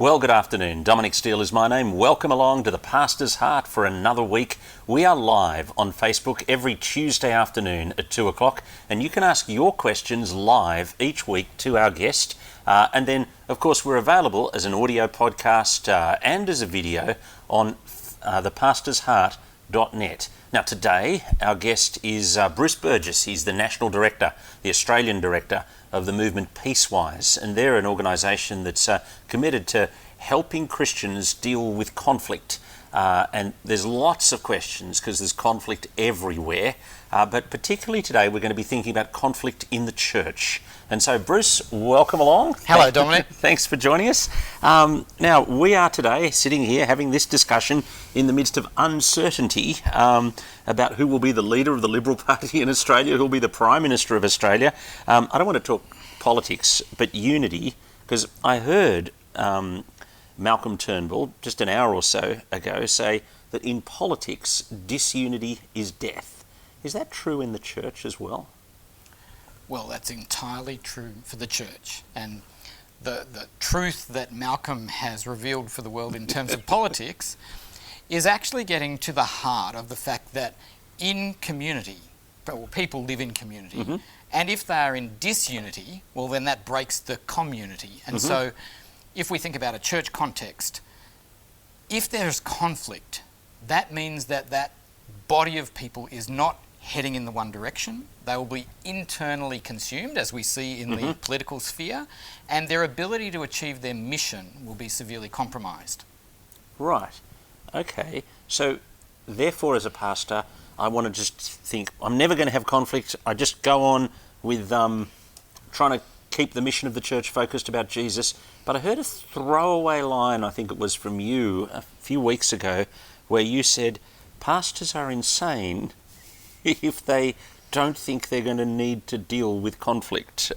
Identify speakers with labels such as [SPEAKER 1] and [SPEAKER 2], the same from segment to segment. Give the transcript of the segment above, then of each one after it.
[SPEAKER 1] Well, good afternoon. Dominic Steele is my name. Welcome along to the Pastor's Heart for another week. We are live on Facebook every Tuesday afternoon at 2 o'clock, and you can ask your questions live each week to our guest. And then, of course, we're available as an audio podcast and as a video on thepastorsheart.net. Now, today, our guest is Bruce Burgess. He's the National Director, the Australian Director of the movement Peacewise, and they're an organisation that's committed to helping Christians deal with conflict. And there's lots of questions because there's conflict everywhere, but particularly today we're going to be thinking about conflict in the church. And so, Bruce, welcome along.
[SPEAKER 2] Hello, Dominic.
[SPEAKER 1] Thanks for joining us. Now, we are today sitting here having this discussion in the midst of uncertainty about who will be the leader of the Liberal Party in Australia, who will be the Prime Minister of Australia. I don't want to talk politics, but unity, because I heard Malcolm Turnbull just an hour or so ago say that in politics, disunity is death. Is that true in the church as well?
[SPEAKER 2] Well, that's entirely true for the church. And the truth that Malcolm has revealed for the world in terms of politics is actually getting to the heart of the fact that in community, well, people live in community, mm-hmm. and if they are in disunity, well, then that breaks the community. And mm-hmm. so if we think about a church context, if there's conflict, that means that that body of people is not heading in the one direction. They will be internally consumed, as we see in mm-hmm. the political sphere, and their ability to achieve their mission will be severely compromised. Right.
[SPEAKER 1] Okay. So, therefore, as a pastor, I want to just think, I'm never going to have conflict. I just go on with trying to keep the mission of the church focused about Jesus. But I heard a throwaway line, I think it was from you, a few weeks ago, where you said, pastors are insane if they don't think they're going to need to deal with conflict.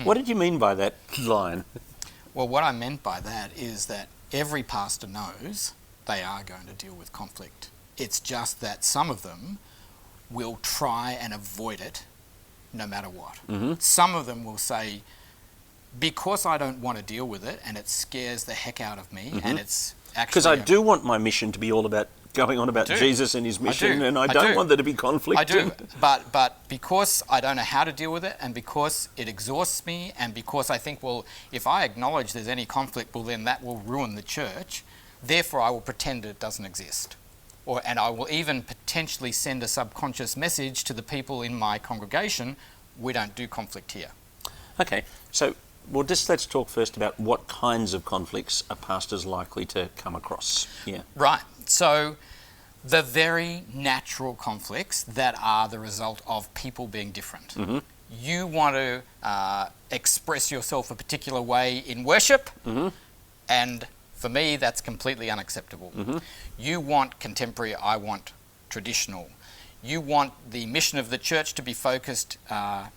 [SPEAKER 1] What did you mean by that line?
[SPEAKER 2] Well, what I meant by that is that every pastor knows they are going to deal with conflict. It's just that some of them will try and avoid it no matter what. Mm-hmm. Some of them will say, because I don't want to deal with it and it scares the heck out of me, mm-hmm. and it's actually...
[SPEAKER 1] Because I do want my mission to be all about going on about Jesus and his mission, and I don't want there to be conflict.
[SPEAKER 2] I do, but because I don't know how to deal with it, and because it exhausts me, and because I think, well, if I acknowledge there's any conflict, well, then that will ruin the church, therefore I will pretend it doesn't exist. And I will even potentially send a subconscious message to the people in my congregation, we don't do conflict here.
[SPEAKER 1] Okay, so let's talk first about what kinds of conflicts are pastors likely to come across. Yeah.
[SPEAKER 2] Right. So the very natural conflicts that are the result of people being different. Mm-hmm. You want to express yourself a particular way in worship, mm-hmm. and for me, that's completely unacceptable. Mm-hmm. You want contemporary, I want traditional. You want the mission of the church to be focused on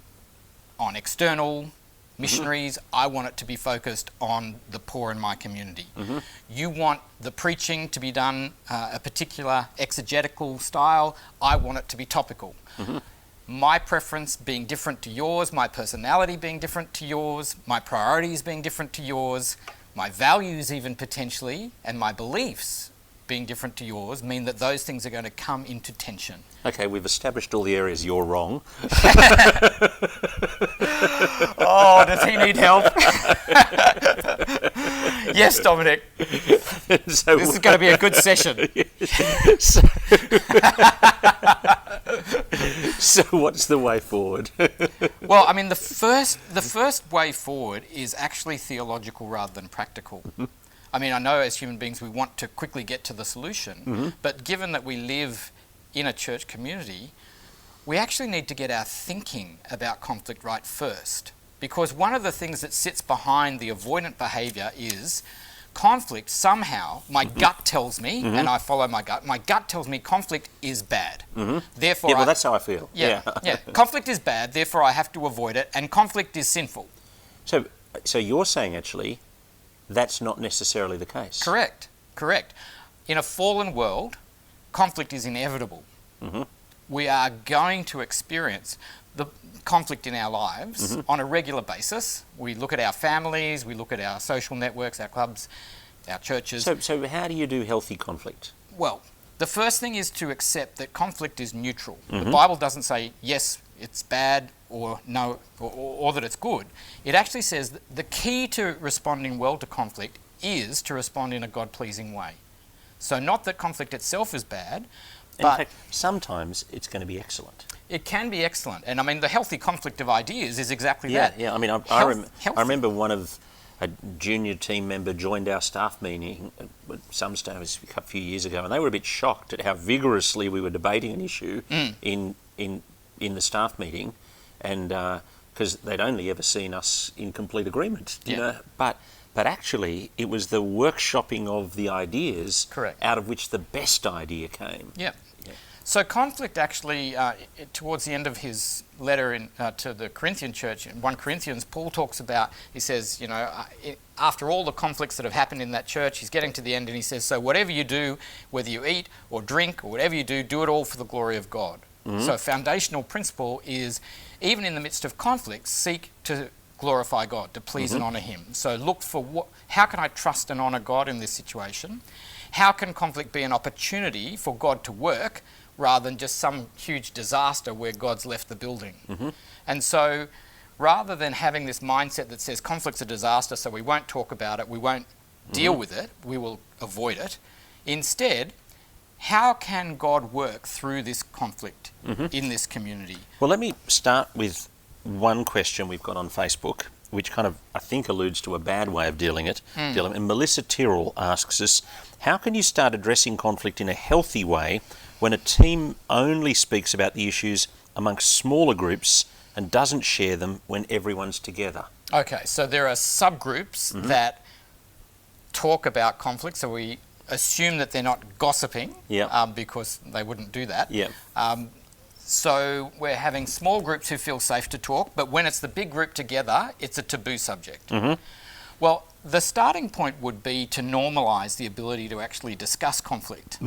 [SPEAKER 2] external missionaries, mm-hmm. I want it to be focused on the poor in my community. Mm-hmm. You want the preaching to be done a particular exegetical style, I want it to be topical. Mm-hmm. My preference being different to yours, my personality being different to yours, my priorities being different to yours, my values even potentially, and my beliefs being different to yours mean that those things are going to come into tension.
[SPEAKER 1] Okay, we've established all the areas you're wrong.
[SPEAKER 2] Oh, does he need help? Yes, Dominic. So this is going to be a good session.
[SPEAKER 1] So what's the way forward?
[SPEAKER 2] Well, I mean, the first way forward is actually theological rather than practical. Mm-hmm. I mean, I know as human beings we want to quickly get to the solution, mm-hmm. but given that we live in a church community, we actually need to get our thinking about conflict right first. Because one of the things that sits behind the avoidant behaviour is conflict. Somehow, my mm-hmm. gut tells me, mm-hmm. and I follow my gut tells me conflict is bad. Mm-hmm. Therefore,
[SPEAKER 1] yeah, well, that's how I feel.
[SPEAKER 2] Yeah. Conflict is bad, therefore I have to avoid it, and conflict is sinful.
[SPEAKER 1] So you're saying, actually, that's not necessarily the case.
[SPEAKER 2] Correct. In a fallen world, conflict is inevitable. Mm-hmm. we are going to experience the conflict in our lives on a regular basis. We look at our families, we look at our social networks, our clubs, our churches.
[SPEAKER 1] So how do you do healthy conflict?
[SPEAKER 2] Well, the first thing is to accept that conflict is neutral. The Bible doesn't say, yes, it's bad, or no, or that it's good. It actually says that the key to responding well to conflict is to respond in a God-pleasing way. So not that conflict itself is bad, but
[SPEAKER 1] in fact, sometimes it's going to be excellent.
[SPEAKER 2] It can be excellent. And I mean, the healthy conflict of ideas is exactly that.
[SPEAKER 1] Yeah, I mean, I remember a junior team member joined our staff meeting at some stage a few years ago, and they were a bit shocked at how vigorously we were debating an issue in the staff meeting, and because they'd only ever seen us in complete agreement, you know. But actually, it was the workshopping of the ideas out of which the best idea came.
[SPEAKER 2] Yeah. So conflict actually, towards the end of his letter to the Corinthian church, in 1 Corinthians, Paul talks about, he says, you know, after all the conflicts that have happened in that church, he's getting to the end and he says, so whatever you do, whether you eat or drink or whatever you do it all for the glory of God. So a foundational principle is, even in the midst of conflict, seek to glorify God, to please and honour him. So look for how can I trust and honour God in this situation? How can conflict be an opportunity for God to work, rather than just some huge disaster where God's left the building? And so rather than having this mindset that says conflict's a disaster, so we won't talk about it, we won't deal with it, we will avoid it, instead, how can God work through this conflict in this community?
[SPEAKER 1] Well, let me start with one question we've got on Facebook, which kind of, I think, alludes to a bad way of dealing it. And Melissa Tyrrell asks us, how can you start addressing conflict in a healthy way when a team only speaks about the issues amongst smaller groups and doesn't share them when everyone's together?
[SPEAKER 2] Okay, so there are subgroups that talk about conflict, so we assume that they're not gossiping because they wouldn't do that. So we're having small groups who feel safe to talk, but when it's the big group together, it's a taboo subject. Well, the starting point would be to normalise the ability to actually discuss conflict.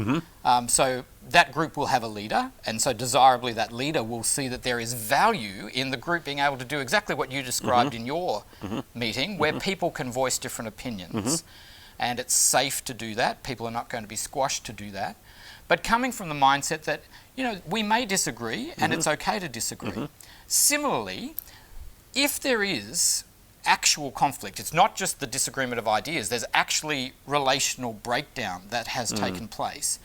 [SPEAKER 2] So that group will have a leader, and so desirably that leader will see that there is value in the group being able to do exactly what you described in your meeting, where people can voice different opinions. And it's safe to do that. People are not going to be squashed to do that. But coming from the mindset that, you know, we may disagree and it's okay to disagree. Similarly, if there is actual conflict, it's not just the disagreement of ideas, there's actually relational breakdown that has taken place.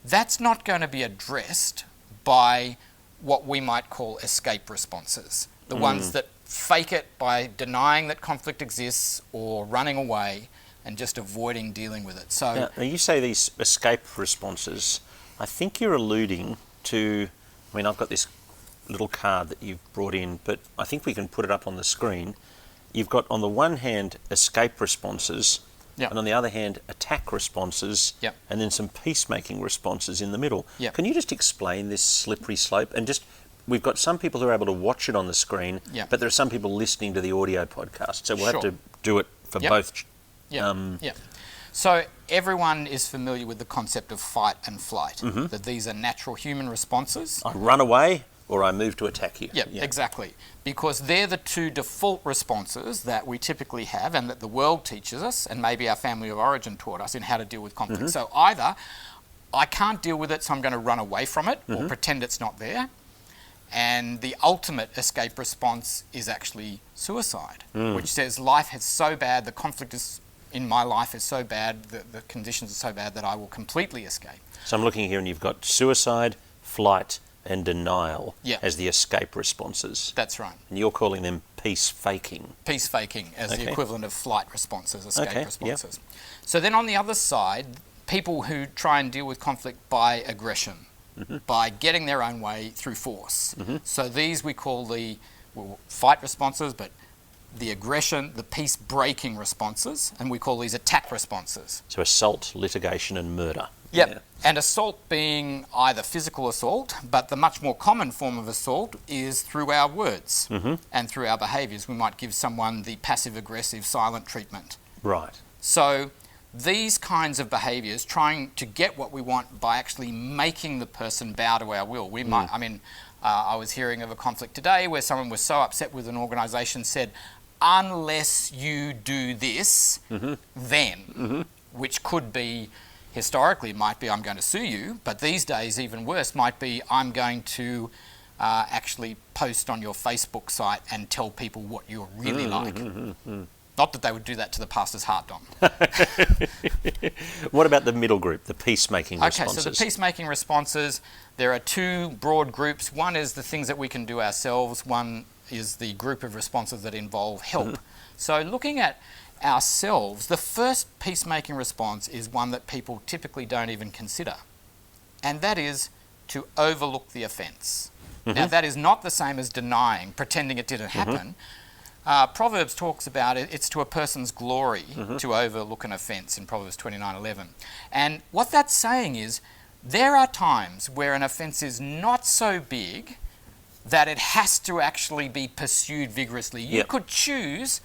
[SPEAKER 2] That's not going to be addressed by what we might call escape responses. The ones that fake it by denying that conflict exists or running away and just avoiding dealing with it. So
[SPEAKER 1] now you say these escape responses, I think you're alluding to, I mean, I've got this little card that you've brought in, but I think we can put it up on the screen. You've got, on the one hand, escape responses, and on the other hand, attack responses, and then some peacemaking responses in the middle. Can you just explain this slippery slope? And just, we've got some people who are able to watch it on the screen, but there are some people listening to the audio podcast, so we'll have to do it for both.
[SPEAKER 2] So everyone is familiar with the concept of fight and flight, that these are natural human responses.
[SPEAKER 1] I run away or I move to attack you.
[SPEAKER 2] Exactly. Because they're the two default responses that we typically have and that the world teaches us, and maybe our family of origin taught us in how to deal with conflict. So either I can't deal with it, so I'm going to run away from it or pretend it's not there. And the ultimate escape response is actually suicide, which says life is so bad, the conflict is in my life is so bad, the conditions are so bad that I will completely escape.
[SPEAKER 1] So I'm looking here and you've got suicide, flight and denial as the escape responses.
[SPEAKER 2] That's right.
[SPEAKER 1] And you're calling them peace faking.
[SPEAKER 2] Peace faking as the equivalent of flight responses, escape responses. So then on the other side, people who try and deal with conflict by aggression, by getting their own way through force. So these we call the fight responses, but the aggression, the peace-breaking responses, and we call these attack responses.
[SPEAKER 1] So assault, litigation and murder.
[SPEAKER 2] And assault being either physical assault, but the much more common form of assault is through our words and through our behaviours. We might give someone the passive-aggressive silent treatment.
[SPEAKER 1] Right.
[SPEAKER 2] So these kinds of behaviours, trying to get what we want by actually making the person bow to our will. We might, I was hearing of a conflict today where someone was so upset with an organisation, said, unless you do this, then, which could be, historically, might be, I'm going to sue you, but these days, even worse, might be, I'm going to actually post on your Facebook site and tell people what you're really like. Not that they would do that to the pastor's heart, Dom.
[SPEAKER 1] What about the middle group, the peacemaking responses?
[SPEAKER 2] Okay, so the peacemaking responses, there are two broad groups. One is the things that we can do ourselves. One is the group of responses that involve help. So looking at ourselves, the first peacemaking response is one that people typically don't even consider, and that is to overlook the offence. Now, that is not the same as denying, pretending it didn't happen. Proverbs talks about it, it's to a person's glory to overlook an offence in Proverbs 29:11. And what that's saying is there are times where an offence is not so big that it has to actually be pursued vigorously. You could choose,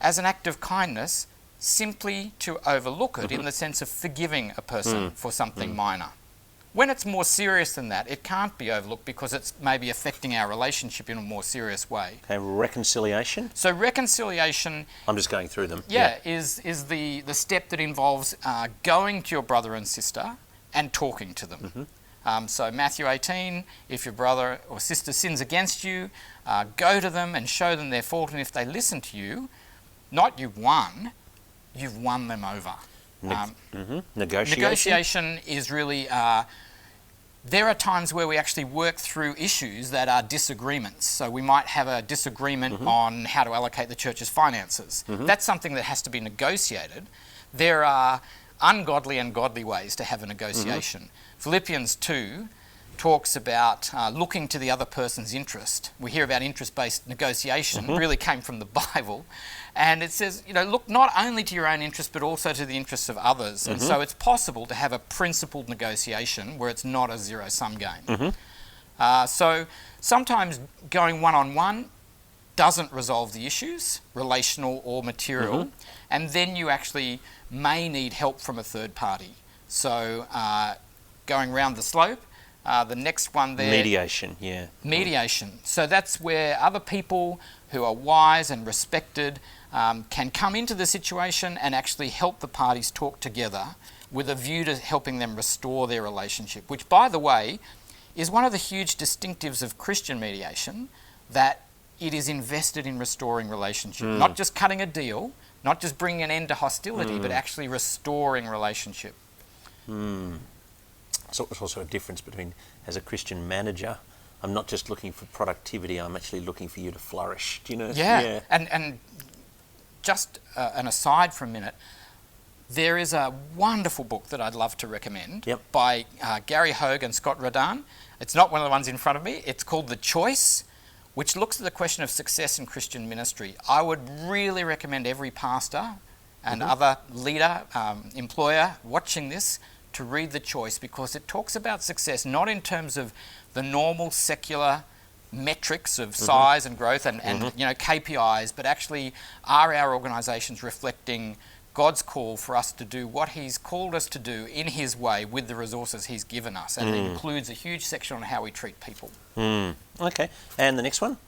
[SPEAKER 2] as an act of kindness, simply to overlook it in the sense of forgiving a person for something minor. When it's more serious than that, it can't be overlooked because it's maybe affecting our relationship in a more serious way.
[SPEAKER 1] Okay, reconciliation?
[SPEAKER 2] So reconciliation...
[SPEAKER 1] I'm just going through them.
[SPEAKER 2] Is the step that involves going to your brother and sister and talking to them. So Matthew 18, if your brother or sister sins against you, go to them and show them their fault, and if they listen to you, not you've won them over. Negotiation is really... there are times where we actually work through issues that are disagreements. So we might have a disagreement on how to allocate the church's finances. That's something that has to be negotiated. There are ungodly and godly ways to have a negotiation. Philippians 2 talks about looking to the other person's interest. We hear about interest-based negotiation, really came from the Bible. And it says, look not only to your own interest, but also to the interests of others. And so it's possible to have a principled negotiation where it's not a zero-sum game. So sometimes going one-on-one doesn't resolve the issues, relational or material, and then you actually may need help from a third party. So going round the slope, the next one there...
[SPEAKER 1] Mediation.
[SPEAKER 2] Mediation. So that's where other people who are wise and respected can come into the situation and actually help the parties talk together with a view to helping them restore their relationship, which, by the way, is one of the huge distinctives of Christian mediation, that it is invested in restoring relationship, not just cutting a deal, not just bringing an end to hostility, but actually restoring relationship.
[SPEAKER 1] So there's also a difference between, as a Christian manager, I'm not just looking for productivity, I'm actually looking for you to flourish. Do you know?
[SPEAKER 2] Yeah. And just an aside for a minute, there is a wonderful book that I'd love to recommend by Gary Hogue and Scott Rodan. It's not one of the ones in front of me. It's called The Choice, which looks at the question of success in Christian ministry. I would really recommend every pastor and other leader, employer watching this to read The Choice, because it talks about success not in terms of the normal secular metrics of size and growth and KPIs, but actually are our organisations reflecting God's call for us to do what He's called us to do in His way with the resources He's given us, and it includes a huge section on how we treat people.
[SPEAKER 1] Okay, and the next one?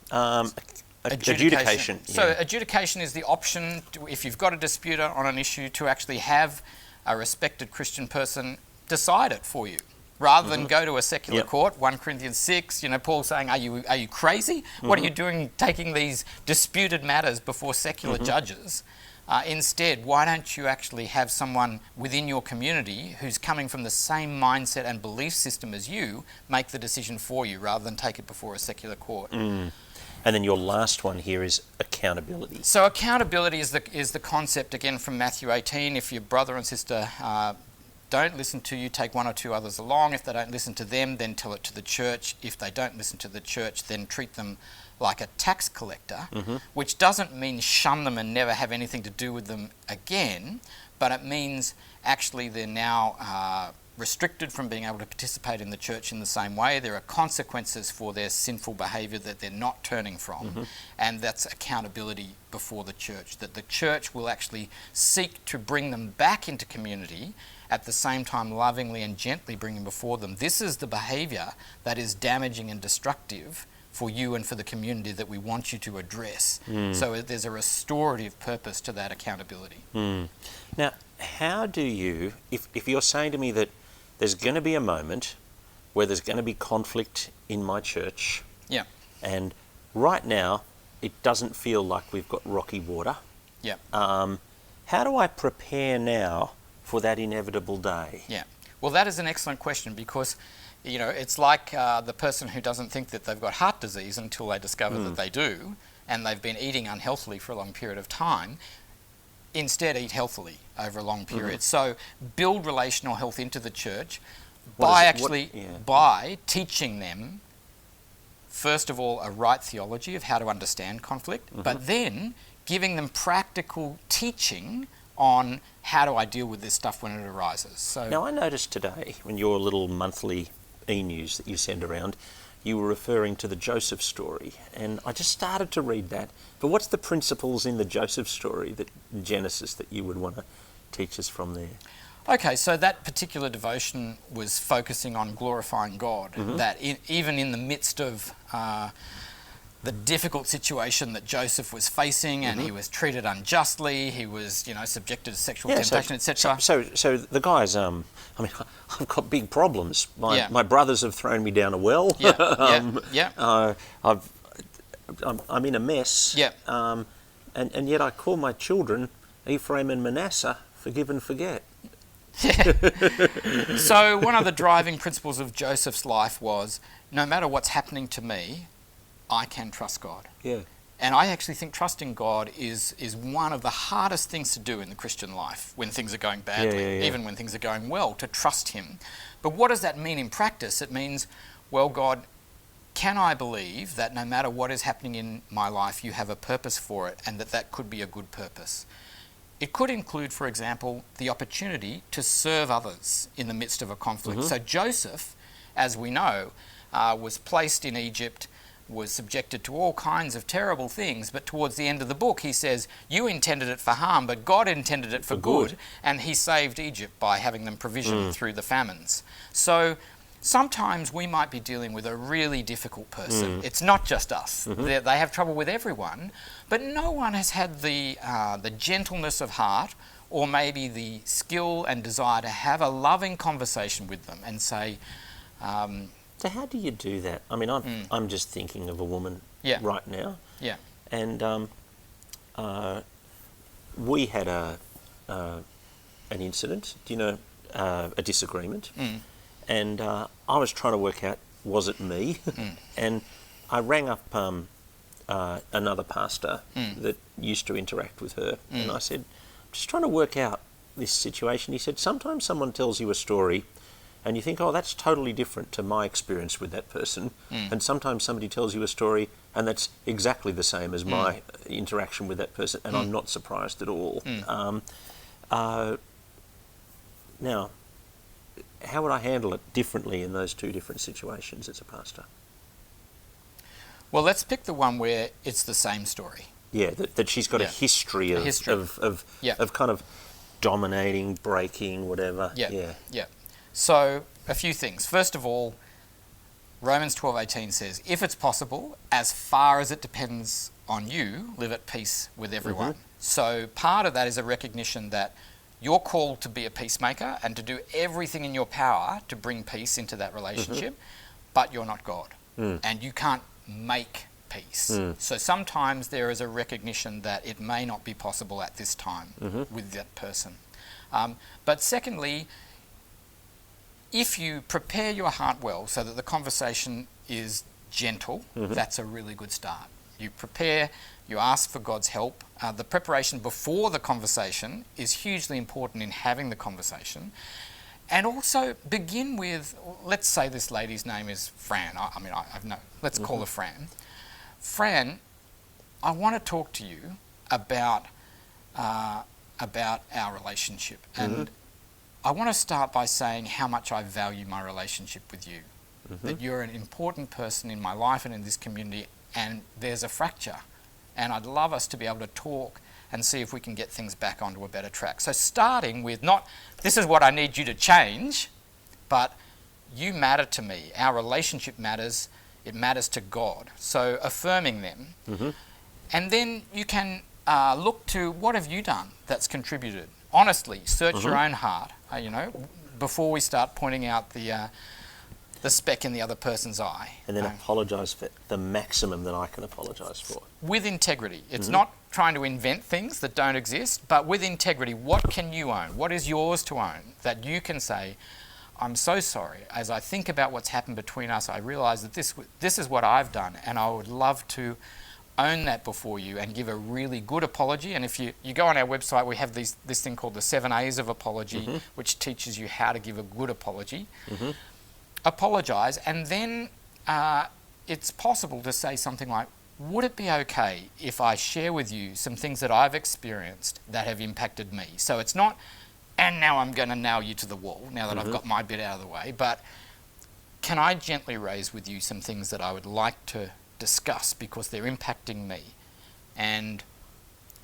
[SPEAKER 1] Adjudication.
[SPEAKER 2] So adjudication is the option, if you've got a dispute on an issue, to actually have a respected Christian person decide it for you, rather than go to a secular court. 1 Corinthians 6, Paul saying, are you crazy? What are you doing taking these disputed matters before secular judges? Instead, why don't you actually have someone within your community who's coming from the same mindset and belief system as you make the decision for you, rather than take it before a secular court?
[SPEAKER 1] And then your last one here is accountability.
[SPEAKER 2] So accountability is the concept, again, from Matthew 18. If your brother and sister don't listen to you, take one or two others along. If they don't listen to them, then tell it to the church. If they don't listen to the church, then treat them like a tax collector, which doesn't mean shun them and never have anything to do with them again, but it means actually they're now restricted from being able to participate in the church in the same way. There are consequences for their sinful behaviour that they're not turning from, and that's accountability before the church, that the church will actually seek to bring them back into community, at the same time lovingly and gently bringing before them, this is the behaviour that is damaging and destructive for you and for the community that we want you to address. So there's a restorative purpose to that accountability.
[SPEAKER 1] Now, how do you, if you're saying to me that there's going to be a moment where there's going to be conflict in my church,
[SPEAKER 2] Yeah.
[SPEAKER 1] and right now it doesn't feel like we've got rocky water,
[SPEAKER 2] Yeah.
[SPEAKER 1] how do I prepare now for that inevitable day?
[SPEAKER 2] Yeah. Well, that is an excellent question, because it's like the person who doesn't think that they've got heart disease until they discover that they do, and they've been eating unhealthily for a long period of time. Instead, eat healthily over a long period. So build relational health into the church by teaching them, first of all, a right theology of how to understand conflict, but then giving them practical teaching on how do I deal with this stuff when it arises. So
[SPEAKER 1] now, I noticed today, when your little monthly e-news that you send around, you were referring to the Joseph story, and I just started to read that. But what's the principles in the Joseph story, that Genesis, that you would want to teach us from there?
[SPEAKER 2] Okay, so that particular devotion was focusing on glorifying God, that even in the midst of the difficult situation that Joseph was facing, and he was treated unjustly, he was, subjected to sexual temptation, etc.
[SPEAKER 1] So the guys, I've got big problems. My brothers have thrown me down a well. I'm in a mess. And yet I call my children Ephraim and Manasseh, forgive and forget.
[SPEAKER 2] So one of the driving principles of Joseph's life was, no matter what's happening to me, I can trust God.
[SPEAKER 1] Yeah.
[SPEAKER 2] And I actually think trusting God is one of the hardest things to do in the Christian life when things are going badly, even when things are going well, to trust him. But what does that mean in practice? It means, well, God, can I believe that no matter what is happening in my life, you have a purpose for it, and that could be a good purpose? It could include, for example, the opportunity to serve others in the midst of a conflict. So Joseph, as we know, was placed in Egypt, was subjected to all kinds of terrible things, but towards the end of the book he says, you intended it for harm, but God intended it for good, and he saved Egypt by having them provisioned through the famines. So sometimes we might be dealing with a really difficult person. It's not just us. They have trouble with everyone, but no one has had the gentleness of heart, or maybe the skill and desire to have a loving conversation with them and say,
[SPEAKER 1] so how do you do that? I mean, I'm just thinking of a woman right now.
[SPEAKER 2] Yeah.
[SPEAKER 1] And we had an incident, a disagreement. And I was trying to work out, was it me? And I rang up another pastor that used to interact with her. And I said, I'm just trying to work out this situation. He said, sometimes someone tells you a story and you think, oh, that's totally different to my experience with that person. And sometimes somebody tells you a story and that's exactly the same as my interaction with that person, and I'm not surprised at all. Now, how would I handle it differently in those two different situations as a pastor?
[SPEAKER 2] Well, let's pick the one where it's the same story.
[SPEAKER 1] Yeah, that she's got a history of kind of dominating, breaking, whatever.
[SPEAKER 2] Yeah. So, a few things. First of all, Romans 12:18 says, if it's possible, as far as it depends on you, live at peace with everyone. So part of that is a recognition that you're called to be a peacemaker and to do everything in your power to bring peace into that relationship, but you're not God. And you can't make peace. So sometimes there is a recognition that it may not be possible at this time with that person. But secondly, if you prepare your heart well so that the conversation is gentle, that's a really good start. You prepare, you ask for God's help. The preparation before the conversation is hugely important in having the conversation. And also begin with, let's say this lady's name is Fran. Let's call her Fran. Fran, I want to talk to you about our relationship. And I want to start by saying how much I value my relationship with you. That you're an important person in my life and in this community, and there's a fracture. And I'd love us to be able to talk and see if we can get things back onto a better track. So starting with not, this is what I need you to change, but you matter to me. Our relationship matters. It matters to God. So affirming them. And then you can look to what have you done that's contributed. Honestly, search your own heart, before we start pointing out the speck in the other person's eye.
[SPEAKER 1] And then apologise for the maximum that I can apologise for.
[SPEAKER 2] With integrity. It's not trying to invent things that don't exist, but with integrity, what can you own? What is yours to own that you can say, I'm so sorry. As I think about what's happened between us, I realise that this is what I've done, and I would love to own that before you and give a really good apology. And if you go on our website, we have this thing called the 7 A's of apology, which teaches you how to give a good apology. Apologise, and then it's possible to say something like, would it be okay if I share with you some things that I've experienced that have impacted me? So it's not, and now I'm going to nail you to the wall, now that I've got my bit out of the way, but can I gently raise with you some things that I would like to discuss because they're impacting me, and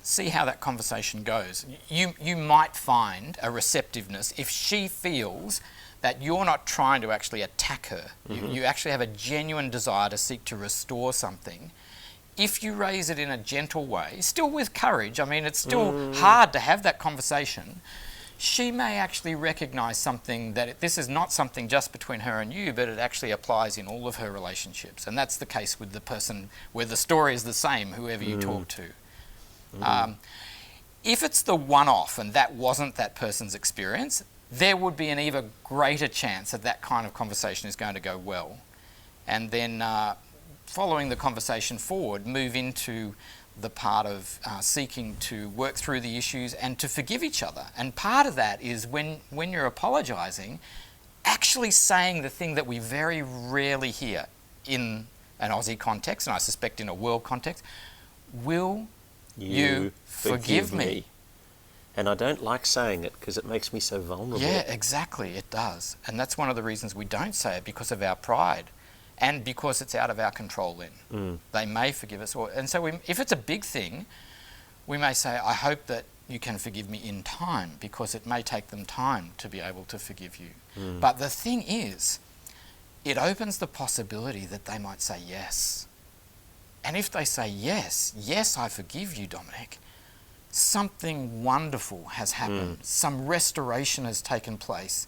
[SPEAKER 2] see how that conversation goes. You might find a receptiveness if she feels that you're not trying to actually attack her. You actually have a genuine desire to seek to restore something. If you raise it in a gentle way, still with courage, I mean, it's still hard to have that conversation, she may actually recognise something that this is not something just between her and you, but it actually applies in all of her relationships. And that's the case with the person where the story is the same, whoever you talk to. If it's the one-off and that wasn't that person's experience, there would be an even greater chance that that kind of conversation is going to go well. And then following the conversation forward, move into the part of seeking to work through the issues and to forgive each other. And part of that is when you're apologising, actually saying the thing that we very rarely hear in an Aussie context, and I suspect in a world context, will you forgive me?
[SPEAKER 1] And I don't like saying it because it makes me so vulnerable.
[SPEAKER 2] Yeah, exactly, it does. And that's one of the reasons we don't say it, because of our pride. And because it's out of our control then. They may forgive us. And so if it's a big thing, we may say, I hope that you can forgive me in time, because it may take them time to be able to forgive you. But the thing is, it opens the possibility that they might say yes. And if they say yes, I forgive you, Dominic, something wonderful has happened. Some restoration has taken place.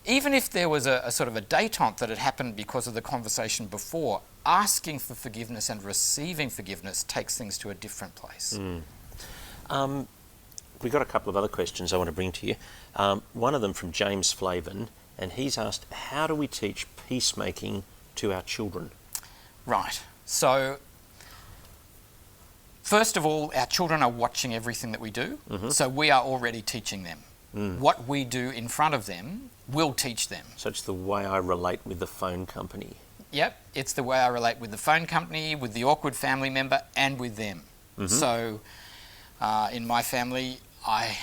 [SPEAKER 2] Even if there was a sort of a détente that had happened because of the conversation before, asking for forgiveness and receiving forgiveness takes things to a different place.
[SPEAKER 1] We've got a couple of other questions I want to bring to you. One of them from James Flavin, and he's asked, how do we teach peacemaking to our children?
[SPEAKER 2] Right. So, first of all, our children are watching everything that we do, so we are already teaching them. What we do in front of them will teach them.
[SPEAKER 1] So it's the way I relate with the phone company.
[SPEAKER 2] Yep, it's the way I relate with the phone company, with the awkward family member, and with them. So in my family, I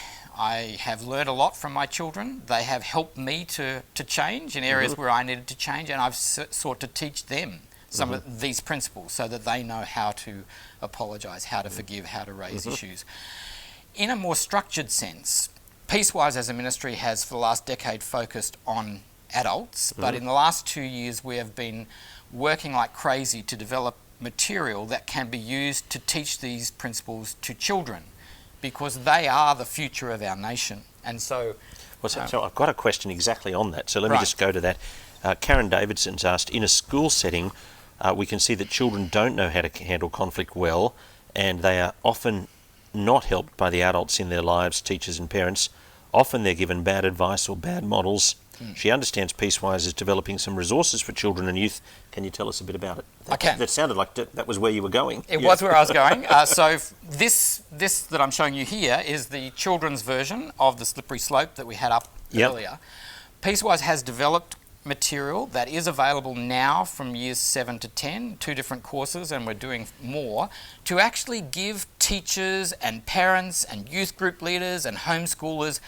[SPEAKER 2] have learned a lot from my children. They have helped me to change in areas where I needed to change, and I've sought to teach them some of these principles so that they know how to apologise, how to forgive, how to raise issues. In a more structured sense, Peacewise as a ministry has for the last decade focused on adults, but in the last 2 years we have been working like crazy to develop material that can be used to teach these principles to children, because they are the future of our nation. And so...
[SPEAKER 1] So I've got a question exactly on that, so let me just go to that. Karen Davidson's asked, in a school setting, we can see that children don't know how to handle conflict well, and they are often not helped by the adults in their lives, teachers and parents. Often they're given bad advice or bad models. She understands Peacewise is developing some resources for children and youth. Can you tell us a bit about it?
[SPEAKER 2] I can.
[SPEAKER 1] That sounded like that was where you were going.
[SPEAKER 2] It was where I was going. So this that I'm showing you here is the children's version of the slippery slope that we had up earlier. Peacewise has developed material that is available now from years 7 to 10, 2 different courses, and we're doing more, to actually give teachers and parents and youth group leaders and homeschoolers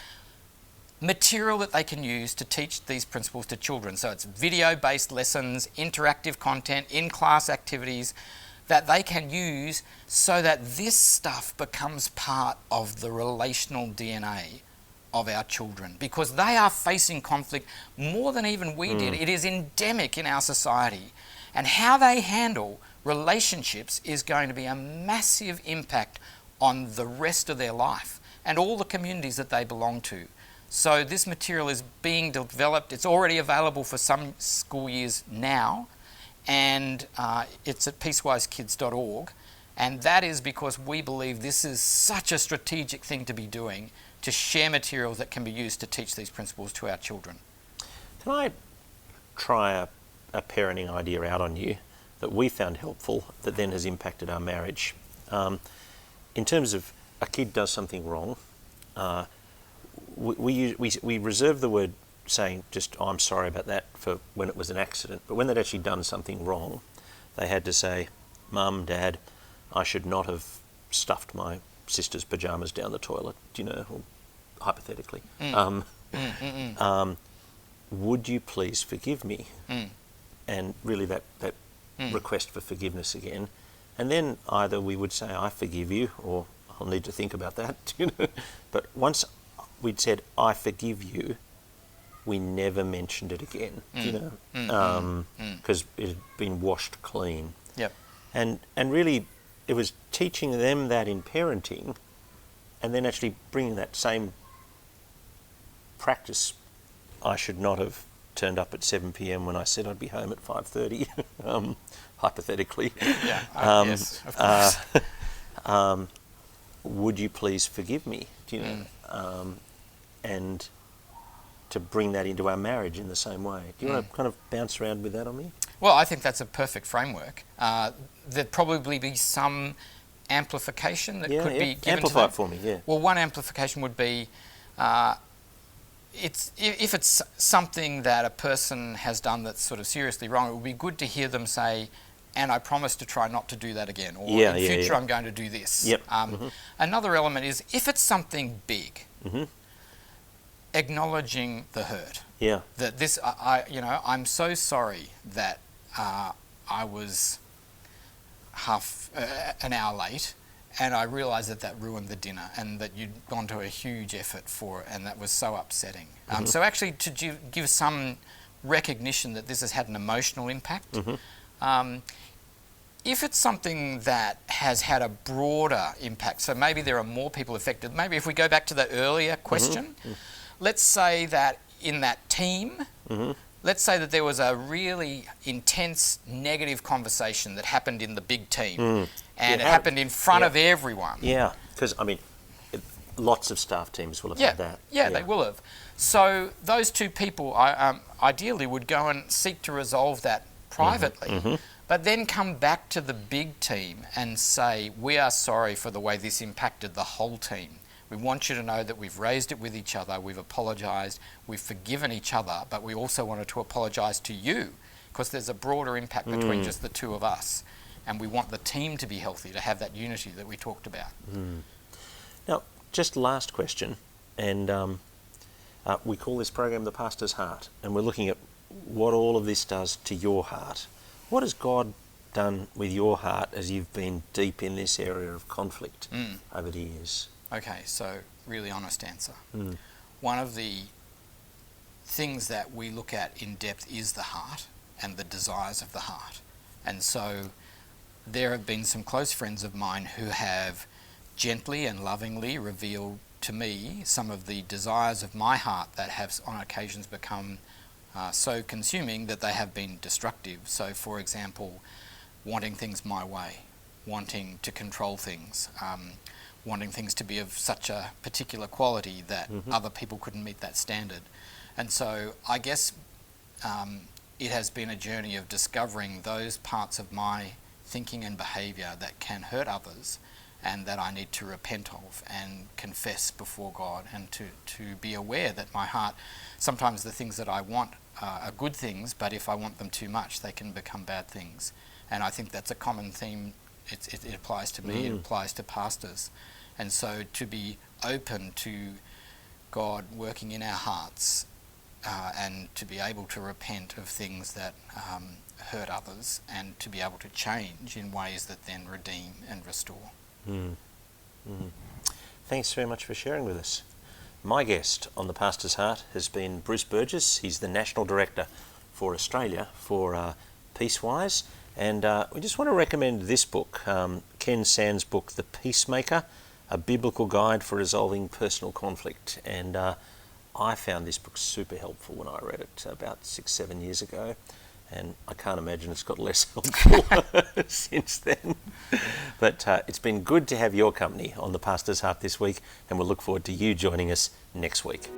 [SPEAKER 2] material that they can use to teach these principles to children. So it's video-based lessons, interactive content, in-class activities that they can use so that this stuff becomes part of the relational DNA of our children, because they are facing conflict more than even we did. It is endemic in our society. And how they handle relationships is going to be a massive impact on the rest of their life and all the communities that they belong to. So this material is being developed. It's already available for some school years now, and it's at peacewisekids.org. And that is because we believe this is such a strategic thing to be doing, to share materials that can be used to teach these principles to our children.
[SPEAKER 1] Can I try a parenting idea out on you that we found helpful that then has impacted our marriage? In terms of a kid does something wrong, we reserve the word saying just, oh, I'm sorry about that, for when it was an accident. But when they'd actually done something wrong, they had to say, Mum, Dad, I should not have stuffed my sister's pyjamas down the toilet, or hypothetically. Would you please forgive me? And really that request for forgiveness again. And then either we would say, I forgive you, or I'll need to think about that. But once we'd said, I forgive you, we never mentioned it again, because it had been washed clean.
[SPEAKER 2] Yep.
[SPEAKER 1] And really, it was teaching them that in parenting, and then actually bringing that same practice. I should not have turned up at 7 p.m. when I said I'd be home at 5:30, hypothetically.
[SPEAKER 2] Yeah. Yes, of course.
[SPEAKER 1] Would you please forgive me? And to bring that into our marriage in the same way. Do you want to kind of bounce around with that on me?
[SPEAKER 2] Well, I think that's a perfect framework. There'd probably be some amplification that could be given
[SPEAKER 1] amplify
[SPEAKER 2] to
[SPEAKER 1] it for me, yeah.
[SPEAKER 2] Well, one amplification would be if it's something that a person has done that's sort of seriously wrong, it would be good to hear them say, and I promise to try not to do that again, or in future I'm going to do this.
[SPEAKER 1] Yep.
[SPEAKER 2] Another element is, if it's something big, acknowledging the hurt.
[SPEAKER 1] Yeah.
[SPEAKER 2] That this, I'm so sorry that I was half an hour late, and I realised that ruined the dinner, and that you'd gone to a huge effort for it, and that was so upsetting. So actually to give some recognition that this has had an emotional impact. If it's something that has had a broader impact, so maybe there are more people affected, maybe if we go back to the earlier question, let's say that in that team, let's say that there was a really intense negative conversation that happened in the big team, and it happened in front of everyone.
[SPEAKER 1] Yeah, because, lots of staff teams will have had that.
[SPEAKER 2] Yeah, they will have. So those two people ideally would go and seek to resolve that privately, but then come back to the big team and say, we are sorry for the way this impacted the whole team. We want you to know that we've raised it with each other, we've apologised, we've forgiven each other, but we also wanted to apologise to you, because there's a broader impact between just the two of us, and we want the team to be healthy, to have that unity that we talked about.
[SPEAKER 1] Now, just last question, and we call this program The Pastor's Heart, and we're looking at what all of this does to your heart. What has God done with your heart as you've been deep in this area of conflict over the years?
[SPEAKER 2] Okay, so really honest answer. One of the things that we look at in depth is the heart and the desires of the heart. And so there have been some close friends of mine who have gently and lovingly revealed to me some of the desires of my heart that have on occasions become so consuming that they have been destructive. So, for example, wanting things my way, wanting to control things, wanting things to be of such a particular quality that other people couldn't meet that standard. And so I guess it has been a journey of discovering those parts of my thinking and behaviour that can hurt others, and that I need to repent of and confess before God, and to be aware that my heart, sometimes the things that I want are good things, but if I want them too much, they can become bad things. And I think that's a common theme. It applies to me, it applies to pastors. And so to be open to God working in our hearts and to be able to repent of things that hurt others and to be able to change in ways that then redeem and restore.
[SPEAKER 1] Thanks very much for sharing with us. My guest on The Pastor's Heart has been Bruce Burgess. He's the National Director for Australia for Peacewise. And we just want to recommend this book, Ken Sand's book, The Peacemaker, A Biblical Guide for Resolving Personal Conflict. And I found this book super helpful when I read it about 6-7 years ago. And I can't imagine it's got less helpful since then. But it's been good to have your company on The Pastor's Heart this week, and we'll look forward to you joining us next week.